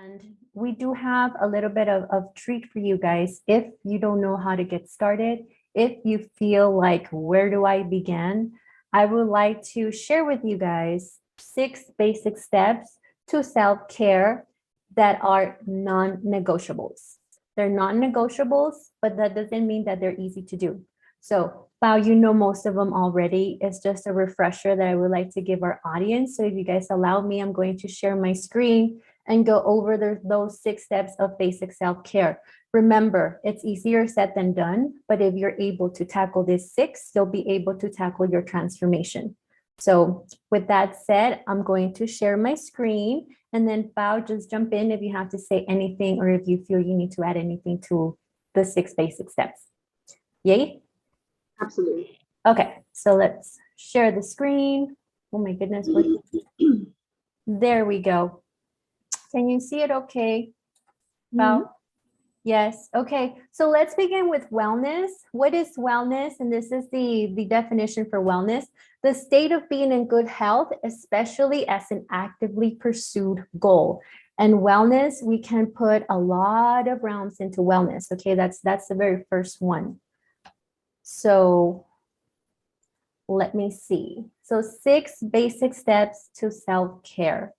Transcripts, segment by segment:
And we do have a little bit of treat for you guys. If you don't know how to get started, if you feel like, where do I begin? I would like to share with you guys 6 basic steps to self-care that are non-negotiables. They're non-negotiables, but that doesn't mean that they're easy to do. So, Pao, you know most of them already. It's just a refresher that I would like to give our audience. So if you guys allow me, I'm going to share my screen and go over those 6 steps of basic self-care. Remember, it's easier said than done, but if you're able to tackle these 6, you'll be able to tackle your transformation. So with that said, I'm going to share my screen, and then Pao, just jump in if you have to say anything or if you feel you need to add anything to the 6 basic steps. Yay? Absolutely. Okay, so let's share the screen. Oh my goodness. There we go. Can you see it okay, Pao? Yes. Okay. So let's begin with wellness. What is wellness? And this is the definition for wellness: the state of being in good health, especially as an actively pursued goal. And wellness, we can put a lot of realms into wellness. Okay, that's the very first one. So let me see. So 6 basic steps to self-care.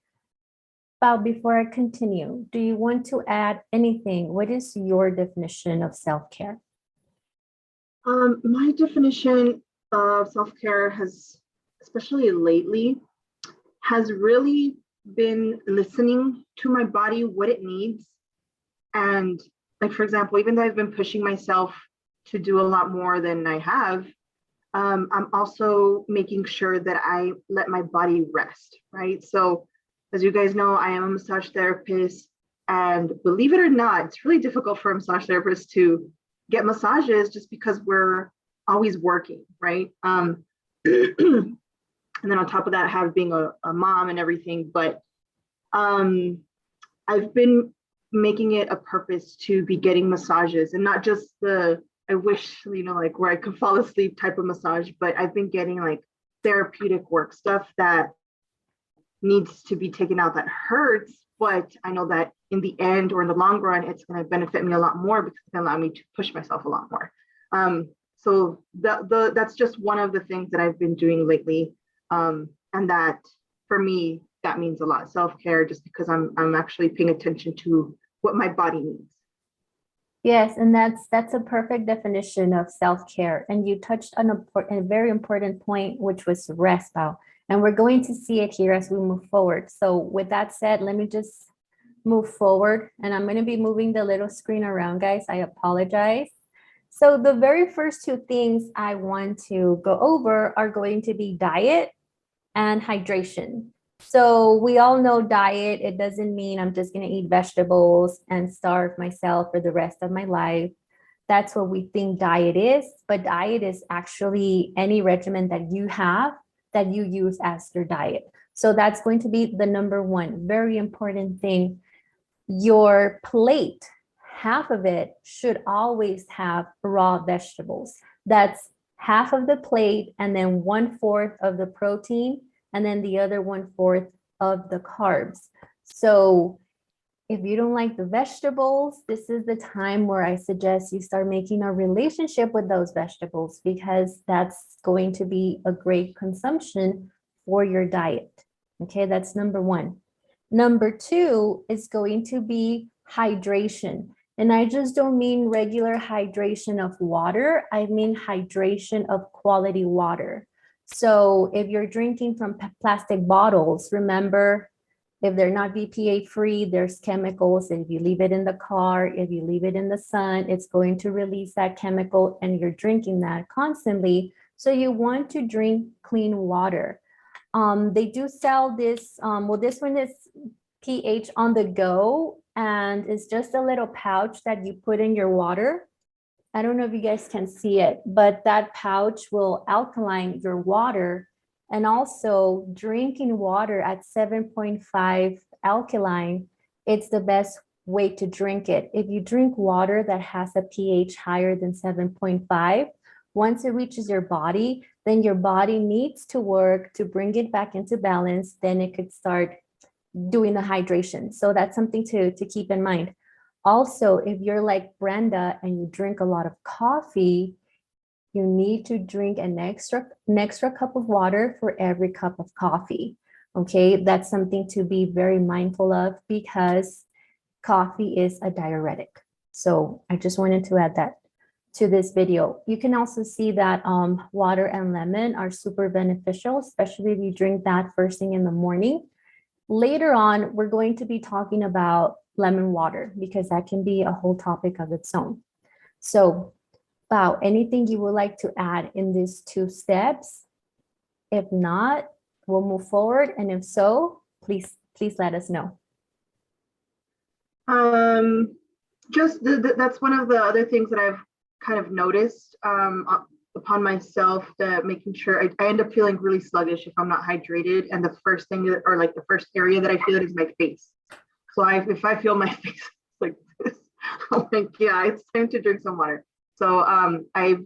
Pao, before I continue, do you want to add anything? What is your definition of self-care? My definition of self-care has, especially lately, has really been listening to my body, what it needs. And like, for example, even though I've been pushing myself to do a lot more than I have, I'm also making sure that I let my body rest, right? So as you guys know, I am a massage therapist, and believe it or not, it's really difficult for a massage therapist to get massages just because we're always working, right? And then on top of that, I have being a mom and everything, but I've been making it a purpose to be getting massages, and not just the, I wish, like where I could fall asleep type of massage, but I've been getting like therapeutic work, stuff that needs to be taken out that hurts, but I know that in the end or in the long run, it's going to benefit me a lot more because it's going to allow me to push myself a lot more. So that's just one of the things that I've been doing lately. And that for me, that means a lot. Self-care, just because I'm actually paying attention to what my body needs. Yes, and that's a perfect definition of self-care. And you touched on a very important point, which was rest, Pao. And we're going to see it here as we move forward. So with that said, let me just move forward. And I'm going to be moving the little screen around, guys. I apologize. So the very first 2 things I want to go over are going to be diet and hydration. So we all know diet, it doesn't mean I'm just going to eat vegetables and starve myself for the rest of my life. That's what we think diet is. But diet is actually any regimen that you have that you use as your diet. So that's going to be the number 1 very important thing. Your plate, half of it should always have raw vegetables. That's half of the plate, and then 1/4 of the protein, and then the other 1/4 of the carbs. So if you don't like the vegetables, this is the time where I suggest you start making a relationship with those vegetables, because that's going to be a great consumption for your diet. Okay, that's number 1. Number 2 is going to be hydration. And I just don't mean regular hydration of water. I mean hydration of quality water. So if you're drinking from plastic bottles, remember, if they're not BPA free, there's chemicals. If you leave it in the car, if you leave it in the sun, it's going to release that chemical, and you're drinking that constantly. So you want to drink clean water. They do sell this, well, this one is pH on the go, and it's just a little pouch that you put in your water. I don't know if you guys can see it, but that pouch will alkaline your water. And also drinking water at 7.5 alkaline, it's the best way to drink it. If you drink water that has a pH higher than 7.5, once it reaches your body, then your body needs to work to bring it back into balance. Then it could start doing the hydration. So that's something to keep in mind. Also, if you're like Brenda and you drink a lot of coffee, you need to drink an extra cup of water for every cup of coffee. Okay, that's something to be very mindful of because coffee is a diuretic. So I just wanted to add that to this video. You can also see that water and lemon are super beneficial, especially if you drink that first thing in the morning. Later on, we're going to be talking about lemon water because that can be a whole topic of its own. So, Bao, anything you would like to add in these 2 steps? If not, we'll move forward. And if so, please let us know. Just that's one of the other things that I've kind of noticed upon myself, that making sure I end up feeling really sluggish if I'm not hydrated. And the first thing, or like the first area that I feel it is my face. So if I feel my face like this, I'm like, yeah, it's time to drink some water. So I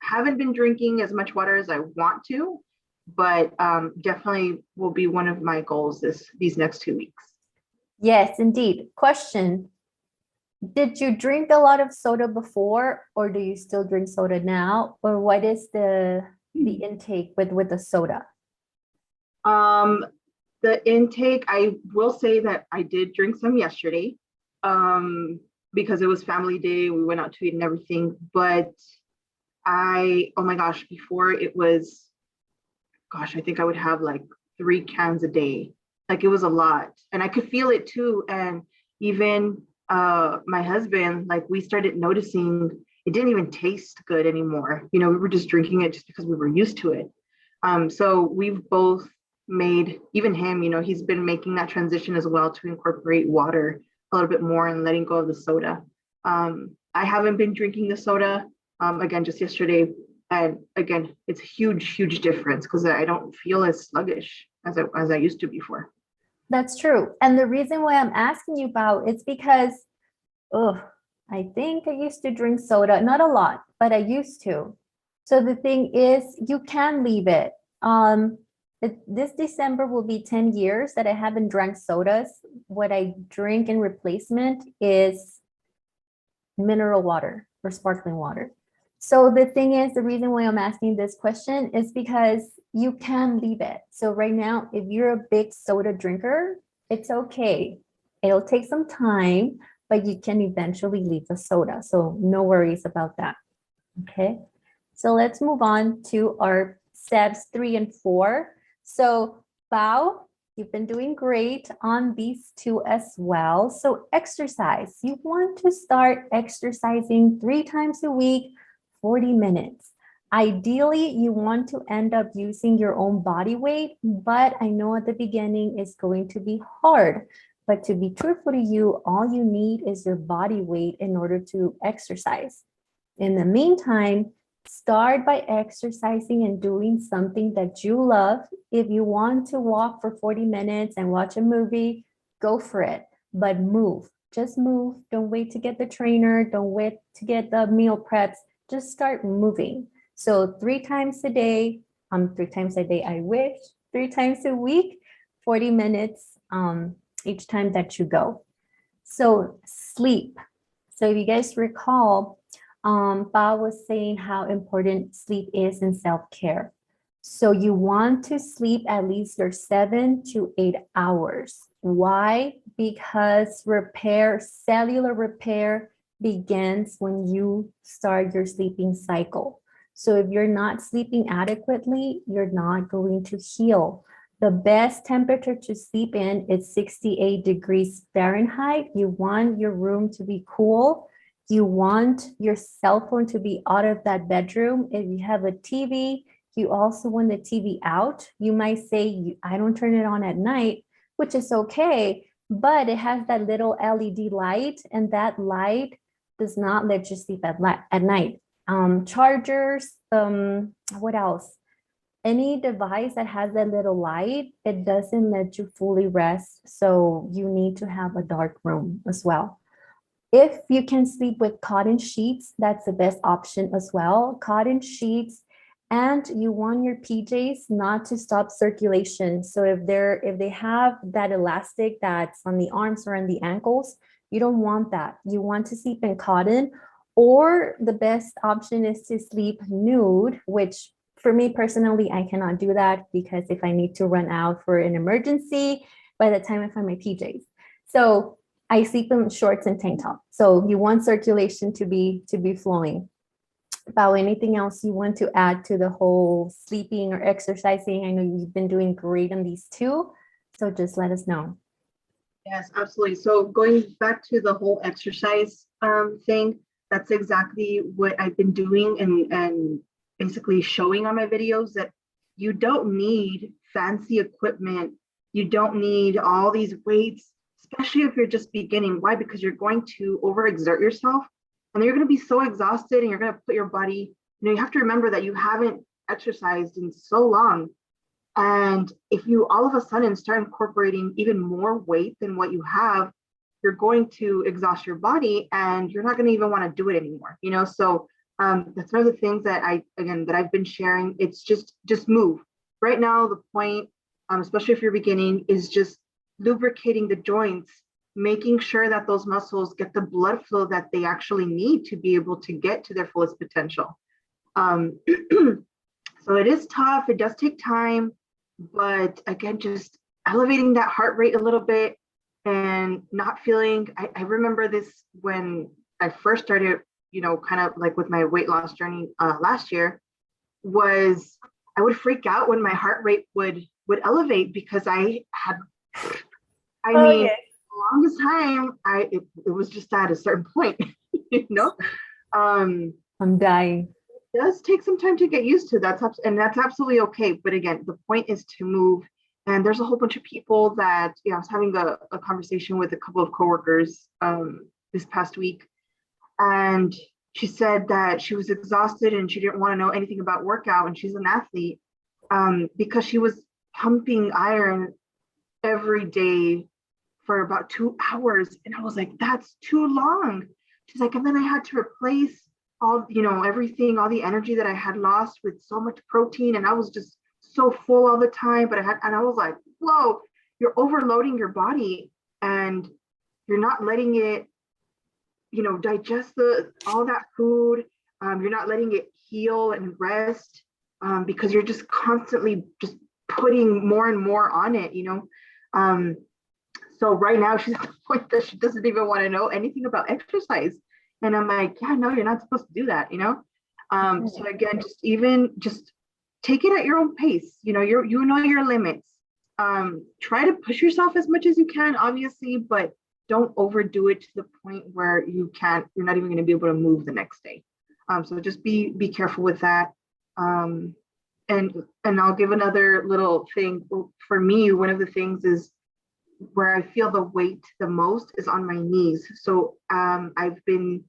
haven't been drinking as much water as I want to, but definitely will be one of my goals these next 2 weeks. Yes, indeed. Question. Did you drink a lot of soda before, or do you still drink soda now? Or what is the intake with the soda? The intake, I will say that I did drink some yesterday because it was family day. We went out to eat and everything. But oh my gosh, before it was, I think I would have like 3 cans a day. Like it was a lot. And I could feel it too. And even my husband, like we started noticing it didn't even taste good anymore. We were just drinking it just because we were used to it. So we've both made, even him, he's been making that transition as well to incorporate water a little bit more and letting go of the soda. I haven't been drinking the soda again just yesterday, and again it's a huge difference because I don't feel as sluggish as I used to before. That's true. And the reason why I'm asking you about it's because I think I used to drink soda, not a lot, but I used to. So the thing is, you can leave it. This December will be 10 years that I haven't drank sodas. What I drink in replacement is mineral water or sparkling water. So the thing is, the reason why I'm asking this question is because you can leave it. So right now, if you're a big soda drinker, it's okay. It'll take some time, but you can eventually leave the soda. So no worries about that. Okay. So let's move on to our steps 3 and 4. So Bao, you've been doing great on these 2 as well. So exercise, you want to start exercising 3 times a week, 40 minutes. Ideally, you want to end up using your own body weight, but I know at the beginning it's going to be hard. But to be truthful to you, all you need is your body weight in order to exercise. In the meantime, start by exercising and doing something that you love. If you want to walk for 40 minutes and watch a movie, go for it, but move. Just move. Don't wait to get the trainer. Don't wait to get the meal preps. Just start moving. So 3 times a day, 3 times a day, I wish, 3 times a week, 40 minutes each time that you go. So sleep. So if you guys recall, Bao was saying how important sleep is in self-care. So you want to sleep at least your 7 to 8 hours. Why? Because cellular repair begins when you start your sleeping cycle. So if you're not sleeping adequately, you're not going to heal. The best temperature to sleep in is 68 degrees Fahrenheit. You want your room to be cool. You want your cell phone to be out of that bedroom. If you have a TV, you also want the TV out. You might say, I don't turn it on at night, which is okay, but it has that little LED light, and that light does not let you sleep at night. Chargers, what else? Any device that has that little light, it doesn't let you fully rest. So you need to have a dark room as well. If you can sleep with cotton sheets, that's the best option as well. Cotton sheets And you want your PJs not to stop circulation. So if they have that elastic that's on the arms or on the ankles, you don't want that. You want to sleep in cotton, or the best option is to sleep nude, which for me personally, I cannot do that because if I need to run out for an emergency, by the time I find my PJs. So I sleep in shorts and tank top. So you want circulation to be flowing. About anything else you want to add to the whole sleeping or exercising? I know you've been doing great on these two, so just let us know. Yes, absolutely. So going back to the whole exercise thing, that's exactly what I've been doing and basically showing on my videos that you don't need fancy equipment. You don't need all these weights, especially if you're just beginning. Why? Because you're going to overexert yourself and you're going to be so exhausted and you're going to put your body, you have to remember that you haven't exercised in so long. And if you all of a sudden start incorporating even more weight than what you have, you're going to exhaust your body and you're not going to even want to do it anymore. So that's one of the things that I've been sharing. It's just move. Right now, the point, especially if you're beginning, is just lubricating the joints, making sure that those muscles get the blood flow that they actually need to be able to get to their fullest potential. Um, so it is tough. It does take time. But again, just elevating that heart rate a little bit and not feeling, I remember this when I first started, kind of like with my weight loss journey last year, was I would freak out when my heart rate would elevate because I Oh, mean, yeah. the longest time it was just at a certain point, you know. Um, I'm dying. does take some time to get used to. That's absolutely okay. But again, the point is to move. And there's a whole bunch of people that, I was having a conversation with a couple of coworkers this past week, and she said that she was exhausted and she didn't want to know anything about workout. And she's an athlete because she was pumping iron every day for about 2 hours. And I was like, that's too long. She's like, and then I had to replace everything, all the energy that I had lost with so much protein. And I was just so full all the time. And I was like, whoa, you're overloading your body and you're not letting it, digest all that food. You're not letting it heal and rest because you're just constantly just putting more and more on it. Um, so right now she's at the point that she doesn't even want to know anything about exercise. And I'm like, yeah, no, you're not supposed to do that. So again, just take it at your own pace. You know your limits. Try to push yourself as much as you can, obviously, but don't overdo it to the point where you're not even going to be able to move the next day. So just be careful with that. And I'll give another little thing. For me, one of the things is where I feel the weight the most is on my knees. So I've been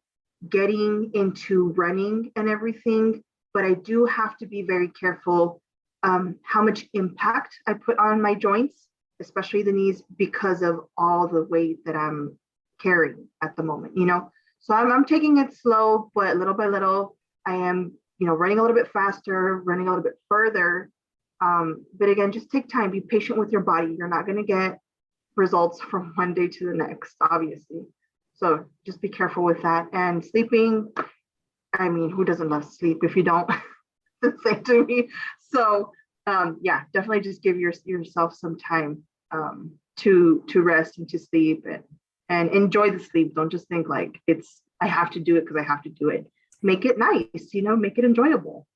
getting into running and everything, but I do have to be very careful how much impact I put on my joints, especially the knees, because of all the weight that I'm carrying at the moment. So I'm taking it slow, but little by little, I am, running a little bit faster, running a little bit further. But again, just take time, be patient with your body. You're not going to get results from one day to the next, obviously. So just be careful with that. And sleeping, I mean, who doesn't love sleep if you don't? Say to me. So yeah, definitely just give yourself some time to rest and to sleep and enjoy the sleep. Don't just think like I have to do it because I have to do it. Make it nice, make it enjoyable.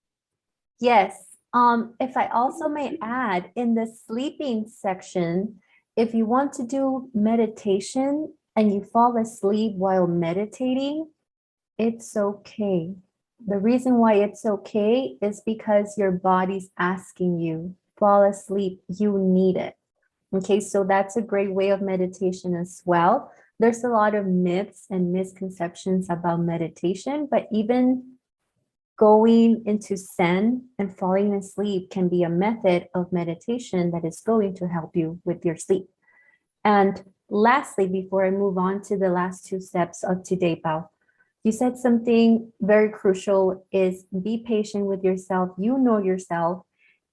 Yes. If I also may add, in the sleeping section, if you want to do meditation and you fall asleep while meditating, it's okay. The reason why it's okay is because your body's asking you, fall asleep, you need it. Okay, so that's a great way of meditation as well. There's a lot of myths and misconceptions about meditation, but even going into Zen and falling asleep can be a method of meditation that is going to help you with your sleep. And lastly, before I move on to the last two steps of today, Pao, You said something very crucial is be patient with yourself. You know yourself.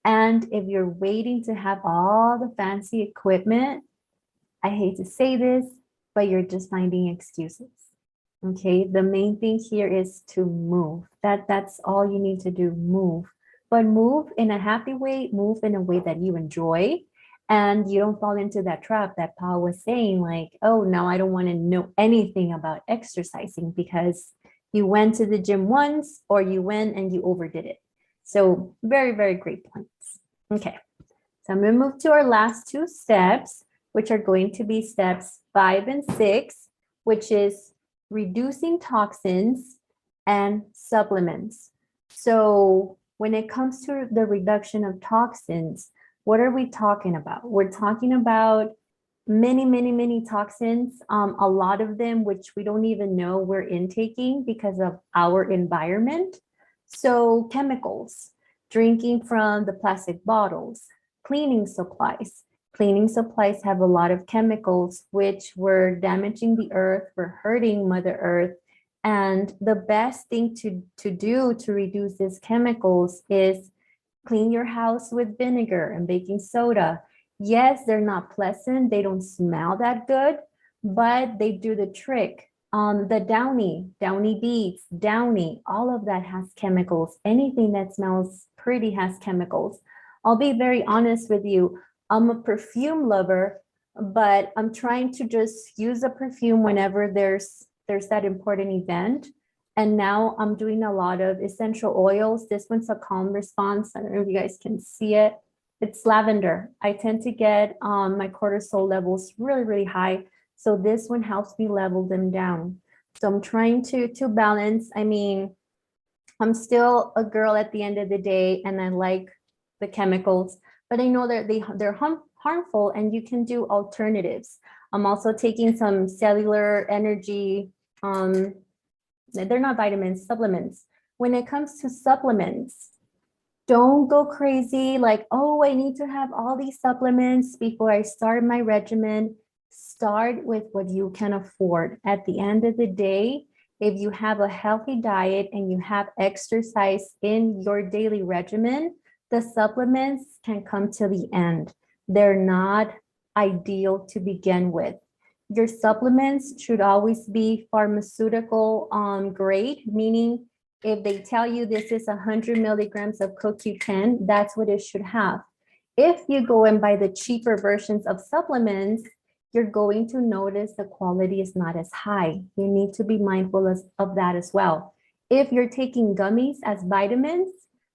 And if you're waiting to have all the fancy equipment, I hate to say this, but you're just finding excuses. Okay, the main thing here is to move. That's all you need to do, move. But move in a happy way, move in a way that you enjoy, and you don't fall into that trap that Paul was saying, like, oh, now I don't want to know anything about exercising because you went to the gym once or you went and you overdid it. So very, very great points. Okay, so I'm going to move to our last two steps, which are going to be steps 5 and 6, which is reducing toxins and supplements. So when it comes to the reduction of toxins, what are we talking about? We're talking about many, many, many toxins, a lot of them which we don't even know we're intaking because of our environment. So chemicals, drinking from the plastic bottles, cleaning supplies. Cleaning supplies have a lot of chemicals which were damaging the earth, were hurting Mother Earth. And the best thing to do to reduce these chemicals is clean your house with vinegar and baking soda. Yes, they're not pleasant. They don't smell that good, but they do the trick. The downy beads, downy, all of that has chemicals. Anything that smells pretty has chemicals. I'll be very honest with you. I'm a perfume lover, but I'm trying to just use a perfume whenever there's that important event. And now I'm doing a lot of essential oils. This one's a calm response. I don't know if you guys can see it. It's lavender. I tend to get my cortisol levels really, really high. So this one helps me level them down. So I'm trying to balance. I mean, I'm still a girl at the end of the day, and I like the chemicals, but I know that they're harmful, and you can do alternatives. I'm also taking some cellular energy. They're not vitamins, supplements. When it comes to supplements, don't go crazy like, oh, I need to have all these supplements before I start my regimen. Start with what you can afford. At the end of the day, if you have a healthy diet and you have exercise in your daily regimen, the supplements can come to the end. They're not ideal to begin with. Your supplements should always be pharmaceutical grade, meaning if they tell you this is 100 milligrams of CoQ10, that's what it should have. If you go and buy the cheaper versions of supplements, you're going to notice the quality is not as high. You need to be mindful of that as well. If you're taking gummies as vitamins,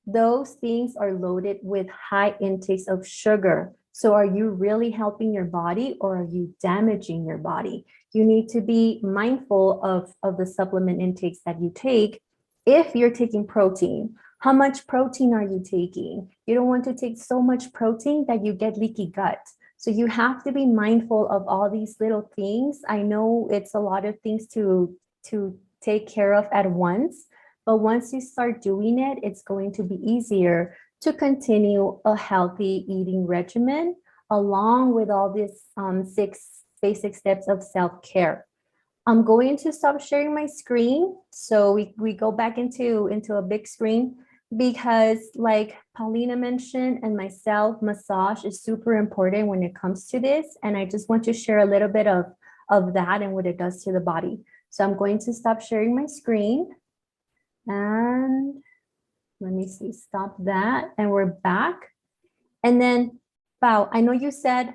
those things are loaded with high intakes of sugar. So are you really helping your body or are you damaging your body? You need to be mindful of the supplement intakes that you take. If you're taking protein, how much protein are you taking? You don't want to take so much protein that you get leaky gut. So you have to be mindful of all these little things. I know it's a lot of things to take care of at once, but once you start doing it, it's going to be easier to continue a healthy eating regimen along with all these 6 basic steps of self-care. I'm going to stop sharing my screen. So we go back into a big screen because like Paulina mentioned and myself, massage is super important when it comes to this. And I just want to share a little bit of that and what it does to the body. So I'm going to stop sharing my screen and let me see, stop that. And we're back. And then, Pao, I know you said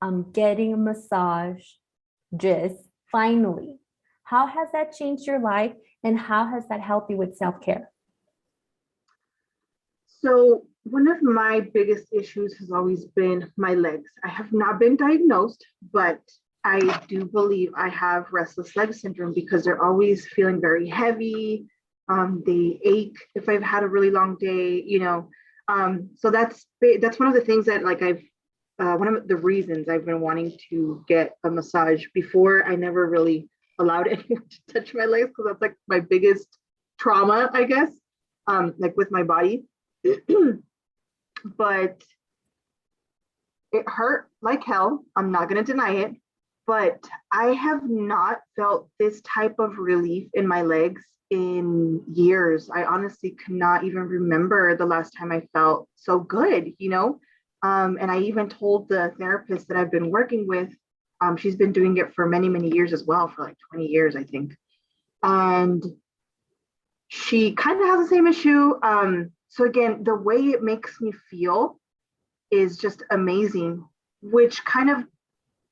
I'm getting a massage just finally. How has that changed your life and how has that helped you with self-care? So one of my biggest issues has always been my legs. I have not been diagnosed, but I do believe I have restless leg syndrome because they're always feeling very heavy. They ache if I've had a really long day. So that's one of the things that like I've one of the reasons I've been wanting to get a massage. Before, I never really allowed anyone to touch my legs because that's like my biggest trauma, I guess, like with my body. But it hurt like hell. I'm not going to deny it. but I have not felt this type of relief in my legs in years. I honestly could not even remember the last time I felt so good, you know? And I even told the therapist that I've been working with, she's been doing it for many, many years as well, for like 20 years, I think. And she kind of has the same issue. So again, the way it makes me feel is just amazing, which kind of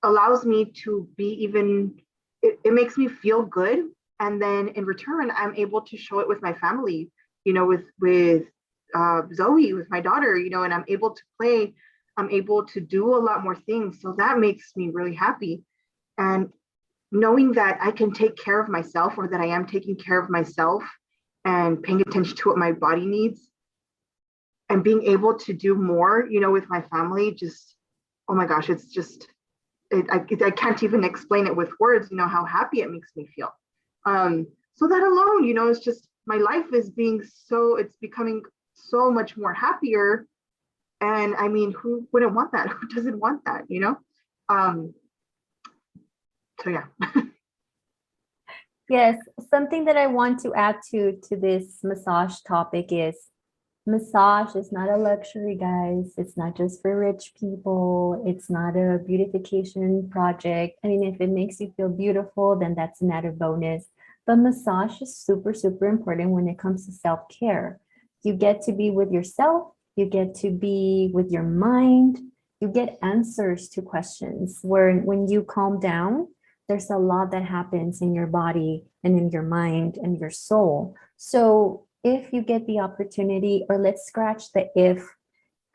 allows me to be even, it makes me feel good. And then in return, I'm able to show it with my family, you know, with Zoe, with my daughter, you know, and I'm able to play, I'm able to do a lot more things. So that makes me really happy. And knowing that I can take care of myself, or that I am taking care of myself and paying attention to what my body needs, and being able to do more, you know, with my family, just, oh my gosh, it's just, I can't even explain it with words, you know, how happy it makes me feel. So that alone, you know, it's just, my life is being so, it's becoming so much more happier. And I mean, who wouldn't want that? Who doesn't want that, you know? Um, so yeah. Yes, something that I want to add to this massage topic is massage is not a luxury, guys. It's not just for rich people. It's not a beautification project. I mean, if it makes you feel beautiful, then that's an added bonus. But massage is super, super important when it comes to self-care. You get to be with yourself, you get to be with your mind, you get answers to questions where when you calm down, there's a lot that happens in your body and in your mind and your soul. So if you get the opportunity, or let's scratch the if,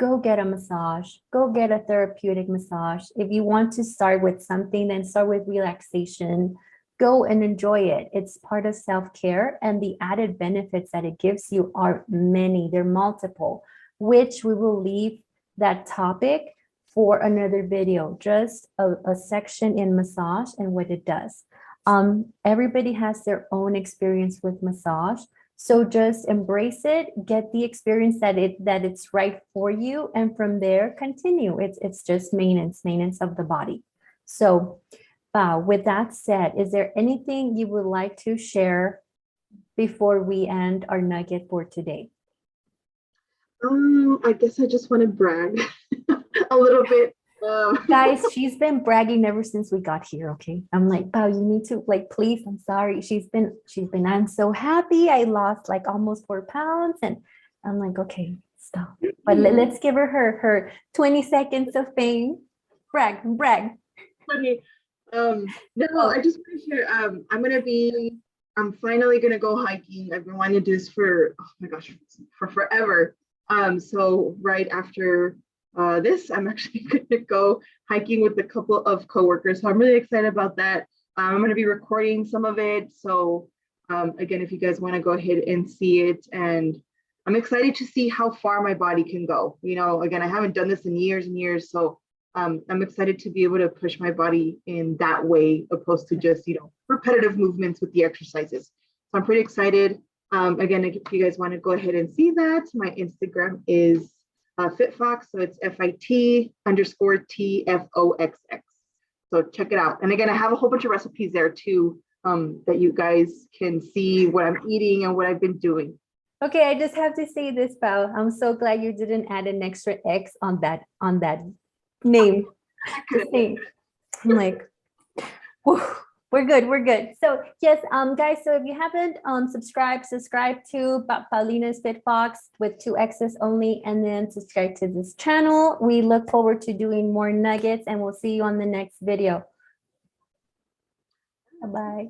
go get a massage, go get a therapeutic massage. If you want to start with something, then start with relaxation. Go and enjoy it. It's part of self-care, and the added benefits that it gives you are many, they're multiple, which we will leave that topic for another video, just a section in massage and what it does. Everybody has their own experience with massage. So just embrace it, get the experience that it's right for you, and from there continue. It's just maintenance of the body. So with that said, is there anything you would like to share before we end our nugget for today? I guess I just want to brag a little bit. Guys, she's been bragging ever since we got here, okay? I'm like, wow, you need to, like, please, I'm sorry. I'm so happy. I lost like almost 4 pounds. And I'm like, okay, stop. But let's give her 20 seconds of fame. Brag. Funny. No, Oh, I just want to share. I'm finally gonna go hiking. I've been wanting to do this for, oh my gosh, for forever. So right after this, I'm actually gonna go hiking with a couple of coworkers. So I'm really excited about that. I'm gonna be recording some of it. So again, if you guys want to go ahead and see it, and I'm excited to see how far my body can go. You know, again, I haven't done this in years and years, so I'm excited to be able to push my body in that way, opposed to just, you know, repetitive movements with the exercises. So I'm pretty excited. Again, if you guys want to go ahead and see that, my Instagram is FitFox. So it's FIT_TFOXX. So check it out. And again, I have a whole bunch of recipes there too, that you guys can see what I'm eating and what I've been doing. okay, I just have to say this, Pao. I'm so glad you didn't add an extra X on that name. Just saying. I'm like, whew, we're good. So yes, guys, so if you haven't subscribe to Paulina's Fit Fox with 2 X's only, and then subscribe to this channel. We look forward to doing more nuggets, and we'll see you on the next video. Bye-bye.